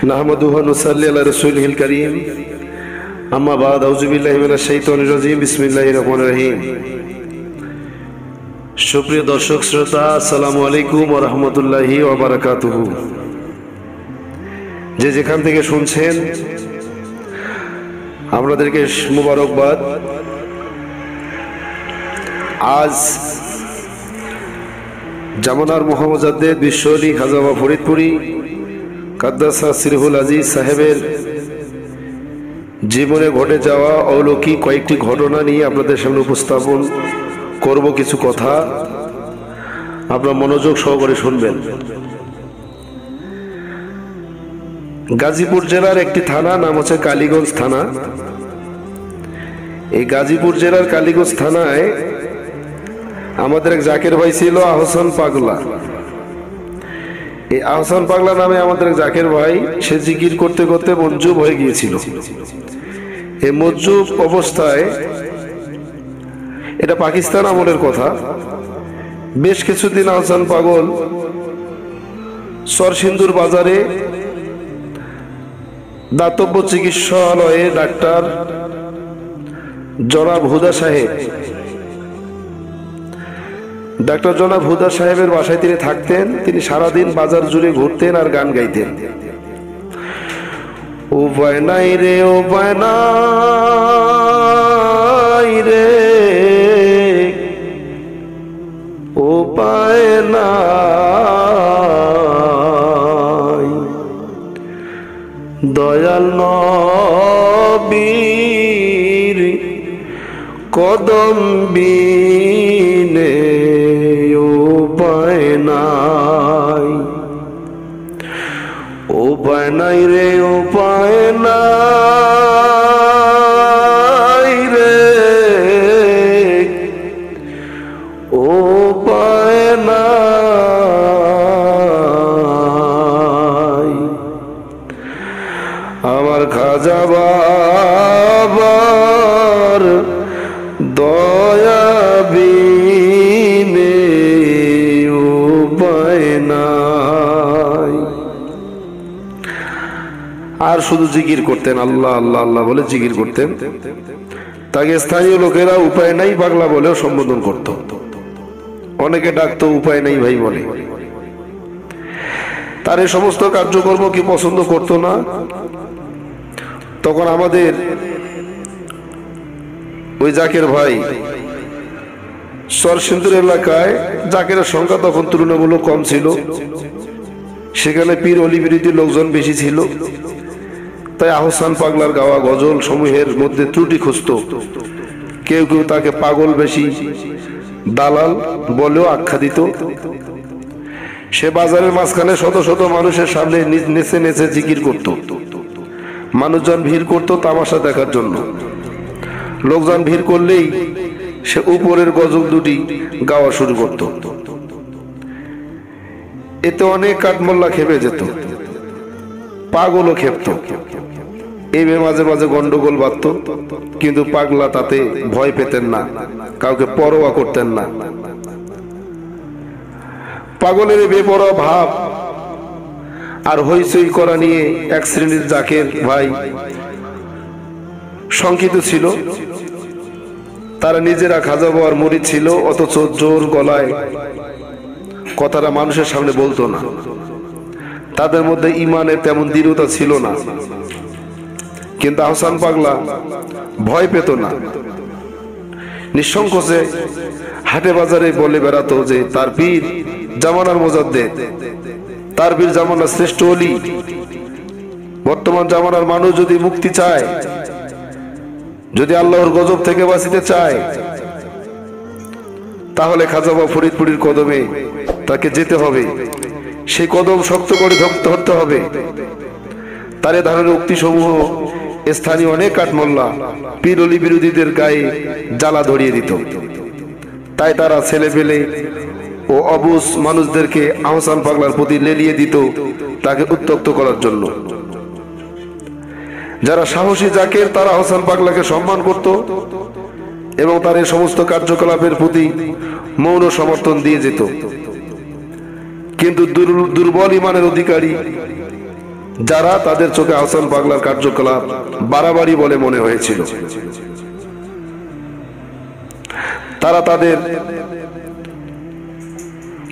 নাহমাদুহু ওয়া নুসাল্লি আলা রাসূলিহিল কারীম আম্মা বা'দ আউযু বিল্লাহি মিনাশ শাইতানির রাজীম বিসমিল্লাহির রহমানির রহিম। সুপ্রিয় দর্শক শ্রোতা, আসসালামু আলাইকুম ওয়া রাহমাতুল্লাহি ওয়া বারাকাতুহু। যে যেখান থেকে শুনছেন আপনাদেরকে মুবারকবাদ। আজ জামানার মুহাম্মজাদ্দেদ বিশ্বলী খাজা বাবা ফরিদপুরি কাদ্দাসা সিরহুল আজিজ সাহেবের জীবনে ঘটে যাওয়া অলৌকিক কয়েকটি ঘটনা নিয়ে আপনাদের সামনে উপস্থাপন করব। কিছু কথা আপনারা মনোযোগ সহকারে শুনবেন। গাজীপুর জেলার একটি থানা নাম হচ্ছে কালীগঞ্জ থানা। এই গাজীপুর জেলার কালীগঞ্জ থানায় আমাদের এক জাকের ভাই ছিল, আহসান পাগলা। এই আহসান পাগলা নামে আমাদের জাকের ভাই, সে জিকির করতে করতে মজ্জুব হয়ে গিয়েছিল। এই মজ্জুব অবস্থায়, এটা পাকিস্তান আমলের কথা, বেশ কিছুদিন আহসান পাগল সরসিন্দুর বাজারে দাতব্য চিকিৎসালয়ে ডাক্তার জনাব হুদা সাহেবের বাসায় তিনি থাকতেন। তিনি সারাদিন বাজার জুড়ে ঘুরতেন আর গান গাইতেন। উপায় নাই রে, উপায় নাই রে, উপায় নাই, দয়াল নবীর কদম বিনে উপায় নাই, উপায় নাই রে, উপায় নাই রে, উপায় নাই, আমার খাজা বাবার দয়া বিনে উপায় নাই। আর শুধু জিকির করতেন, আল্লাহ আল্লাহ আল্লাহ বলে জিকির করতেন। তাকে স্থানীয় লোকেরা উপায় নাই পাগলা বলেও সম্বোধন করত। অনেকে ডাকতো উপায় নাই ভাই বলে। তার এই সমস্ত কার্যকর্ম কি পছন্দ করতো না। তখন আমাদের ওই জাকের ভাই সরসিন্দুর এলাকায় জাকেরের সংখ্যা তখন তুলনামূলক কম ছিল। সেখানে পীর অলি বিরোধী লোকজন বেশি ছিল। তাই আহসান পাগলার গাওয়া গজল সমূহের মধ্যে ত্রুটি খুঁজত। কেউ কেউ তাকে পাগল বেশি দালাল বলেও আখ্যা দিত। সে বাজারের মাঝখানে শত শত মানুষের সামনে নেচে নেচে জিকির করত। মানুষজন ভিড় করত তামাশা দেখার জন্য। লোকজন ভিড় করলেই সে উপরের গজল দুটি গাওয়া শুরু করত। এতে অনেক কাঠমোল্লা খেপে যেত, পাগলও খেপত। এই মাঝে মাঝে গন্ডগোল বাঁধত, কিন্তু পাগলা তাতে ভয় পেতেন না, কাউকে পরোয়া করতেন না। পাগলের বেপরোয়া ভাব আর হইচই করা নিয়ে এক শ্রেণীর জাকের ভাই শঙ্কিত ছিল। তারা নিজেরা খাজা বাবার মুরিদ ছিল, অথচ জোর গলায় কথাটা মানুষের সামনে বলতো না। তাদের মধ্যে ইমানের তেমন দৃঢ়তা ছিল না। কিন্তু আহসান পাগলা ভয় পেত না। নিঃসংকোচে হাটে বাজারে বলে বেড়াতো যে তার পীর জামানার মুজাদ্দেদ, তার পীর জামানার শ্রেষ্ঠ ওলি। বর্তমান জামানার মানুষ যদি মুক্তি চায়, যদি আল্লাহর গজব থেকে বাঁচিতে চায়, তাহলে খাজা বাবা ফরিদপুরীর কদমে তাকে যেতে হবে। সেই কদম শক্ত করে ধরতে হবে। তার এ ধরনের উক্তি সমূহ স্থানীয় অনেক কাঠমোল্লা পীর অলি বিরোধীদের গায়ে জ্বালা ধরিয়ে দিত। তাই তারা ছেলে পেলে ও অবুঝ মানুষদেরকে আহসান পাগলার প্রতি লেলিয়ে দিত, তাকে উত্ত্যক্ত করার জন্য। যারা সাহসী জাকের, তারা আহসান পাগলাকে সম্মান করত এবং তার এই সমস্ত কার্যকলাপের প্রতি মৌন সমর্থন দিয়ে যেত। কিন্তু দুর্বল ইমানের অধিকারী যারা তাদের চোখে আহসান পাগলার কার্যকলাপ বাড়াবাড়ি বলে মনে হয়েছিল, তারা তাদের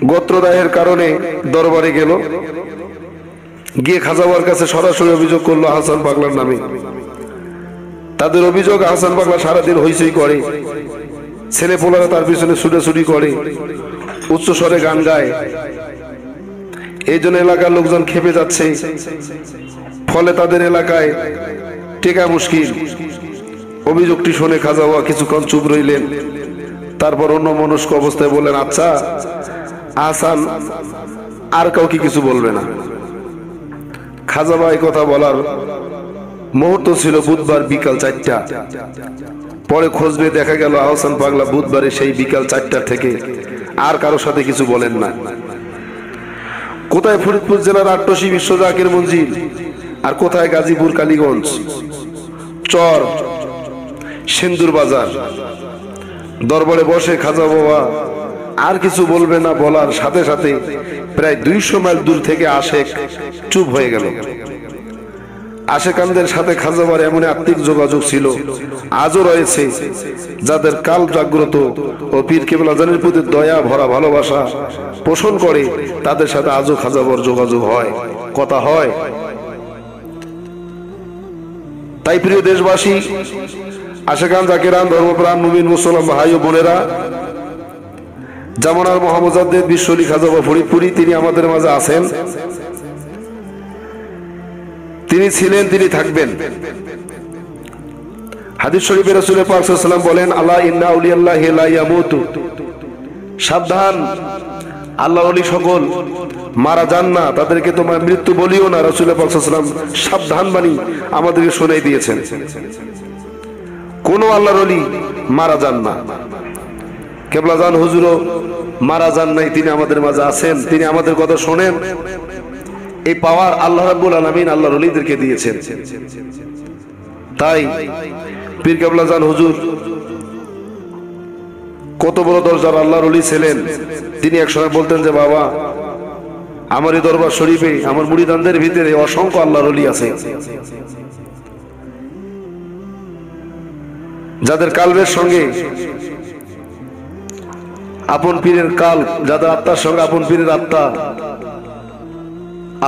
গোত্রদাহের কারণে দরবারে গেল, গিয়ে খাজা বাবার কাছে সরাসরি অভিযোগ করলো আহসান পাগলার নামে। তাদের অভিযোগ, আহসান পাগলা সারাদিন হইচই করে, ছেলে পোলারা তার পিছনে ছুটাছুটি করে, উচ্চ স্বরে গান গায়, এই জন্য এলাকার লোকজন খেপে যাচ্ছে, ফলে তাদের এলাকায় টেকা মুশকিল। অভিযোগটি শুনে খাজা বাবা কিছুক্ষণ চুপ রইলেন, তারপর অন্য মনস্ক অবস্থায় বললেন, আচ্ছা আহসান আর কাউকে কিছু বলবে না। খাজা বাবা এই কথা বলার মুহূর্ত ছিল বুধবার বিকাল 4টা। পরে খোঁজবে দেখা গেল আহসান পাগলা বুধবারে সেই বিকাল 4টা থেকে আর কারোর সাথে কিছু বলেন না। কোথায় ফরিদপুর জেলার আট্টশী বিশ্ব জাকির মঞ্জিল, আর কোথায় গাজীপুর কালীগঞ্জ চর সিন্দুর বাজার। দরবারে বসে খাজা বাবা আর কিছু বলবে না বলার সাথে সাথে প্রায় 200 মাইল দূর থেকে আশেক চুপ হয়ে গেল। আশেকানদের সাথে খাজা বাবার এমন আত্মিক যোগাযোগ ছিল, আজও রয়েছে, যাদের কাল জাগ্রত ও পীর কেবলা জানের প্রতি দয়া ভরা ভালোবাসা পোষণ করে, তাদের সাথে আজও খাজা বাবার যোগাযোগ হয়, কথা হয়। তাই প্রিয় দেশবাসী, আশেকান জাকিরান, ধর্মপ্রাণ মুমিন মুসলমান ভাই ও বোনেরা, জামানার মহামুজাদ্দিদ বিশ্বলি খাজা বাবা ফরিদপুরি তিনি আমাদের মাঝে আছেন, তিনি ছিলেন, তিনি থাকবেন। হাদিস শরীফে রাসূল পাক সাল্লাল্লাহু আলাইহি ওয়াসাল্লাম বলেন, আলা ইন্না আউলিয়াল্লাহি লা ইয়ামুতু, সাবধান আল্লাহর ওলি সকল মারা যান না, তাদেরকে তোমার মৃত্যু বলিও না। রাসূল পাক সাল্লাল্লাহু আলাইহি ওয়াসাল্লাম সাবধান বাণী আমাদেরকে শুনাই দিয়েছেন, কোন আল্লাহর ওলি মারা যান না। কেবলাজান হুজুরও মারা যান নাই, তিনি আমাদের মাঝে আছেন, তিনি আমাদের কথা শোনেন। এই পাওয়ার আল্লাহ রাব্বুল আলামিন আল্লাহর ওলিদেরকে দিয়েছেন। তাই পীর কেবলাজান হুজুর কত বড় দরজার আল্লাহর ওলি ছিলেন। তিনি একসময় বলতেন যে, বাবা আমার এই দরবার শরীফে আমার মুরিদানদের ভিতরে অসংখ্য আল্লাহর ওলি আছে, যাদের কালবের সঙ্গে আপন পীরের কাল, যাদের আত্মার সঙ্গে আপন পীরের আত্মা,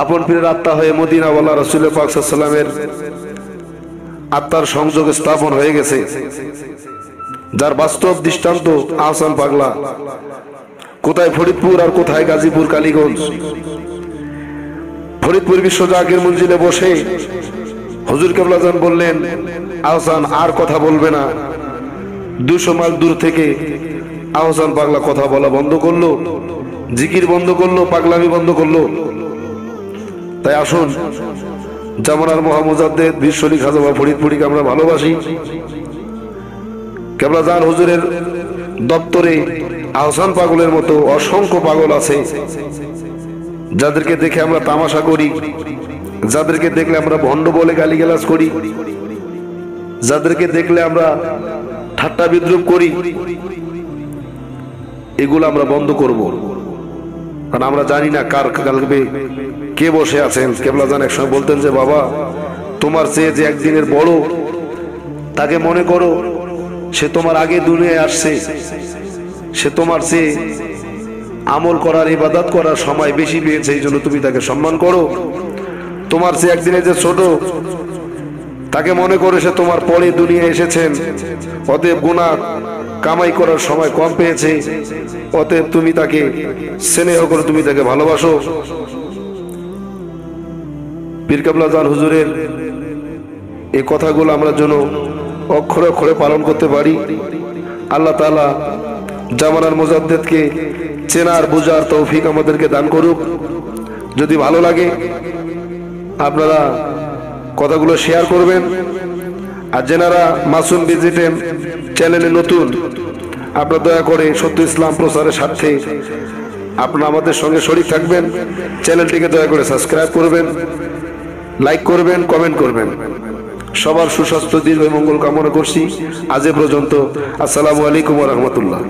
আপন পীরের আত্মা হয়ে মদিনাওয়ালা রাসূল পাক সাল্লাল্লাহু আলাইহি ওয়াসাল্লামের আত্মার সংযোগ স্থাপন হয়ে গেছে, যার বাস্তব দৃষ্টান্ত আহসান পাগলা। কোথায় ফরিদপুর আর কোথায় গাজীপুর কালীগঞ্জ। ফরিদপুর বিশ্ব জাকির মঞ্জিলে বসে হুজুর কেবলাজান বললেন, আহসান আর কথা বলবে না। 200 মাইল দূর থেকে আহসান পাগলা কথা বলা বন্ধ করলো, জিকির বন্ধ করলো, পাগলামি বন্ধ করলো। তাই আসুন, জামানার মহামুজাদ্দিদ বিশ্বলি খাজা বাবা ফরিদপুরিকে আমরা ভালোবাসি। কেবলাজান হুজুরের দপ্তরে আহসান পাগলের মতো অসংখ্য পাগল আছে, যাদেরকে দেখে আমরা তামাশা করি, যাদেরকে দেখলে আমরা ভণ্ড বলে গালিগালাজ করি, যাদেরকে দেখলে আমরা ঠাট্টা বিদ্রুপ করি। এগুলো আমরা বন্ধ করব, কারণ আমরা জানি না কার কালবে কে বসে আছেন। কেবলাজান একসময় বলতেন যে, বাবা তোমার চেয়ে যে একদিনের বড়, তাকে মনে করো, সে তোমার আগে দুনিয়ায় আসছে, সে তোমার চেয়ে আমল করার, ইবাদত করার সময় বেশি পেয়েছে, এই জন্য তুমি তাকে সম্মান করো। তোমার চেয়ে একদিনে যে ছোট, তাকে মনে করে সে তোমার পরে দুনিয়ায় এসেছেন, অতএব গুনাহ কামাই করার সময় কম পেয়েছে, অতএব তুমি তাকে স্নেহ করো, তুমি তাকে ভালোবাসো। পীর কেবলাজান হুজুরের এই কথাগুলো আমরা যেন অক্ষরে অক্ষরে পালন করতে পারি। আল্লাহ তাআলা জামানার মুজাদ্দিদকে চেনার বুঝার তৌফিক আমাদেরকে দান করুক। যদি ভালো লাগে আপনারা কথাগুলো শেয়ার করবেন, আর যেনারা মাসুম ভিজিটেন চ্যানেলে নতুন, আপনারা দয়া করে সত্য ইসলাম প্রচারের স্বার্থে আপনারা আমাদের সঙ্গে শরীক থাকবেন। চ্যানেলটিকে দয়া করে সাবস্ক্রাইব করবেন, লাইক করবেন, কমেন্ট করবেন। সবার সুস্বাস্থ্য, দীর্ঘ মঙ্গল কামনা করছি। আজ এ পর্যন্ত। আসসালামু আলাইকুম ওয়া রাহমাতুল্লাহ।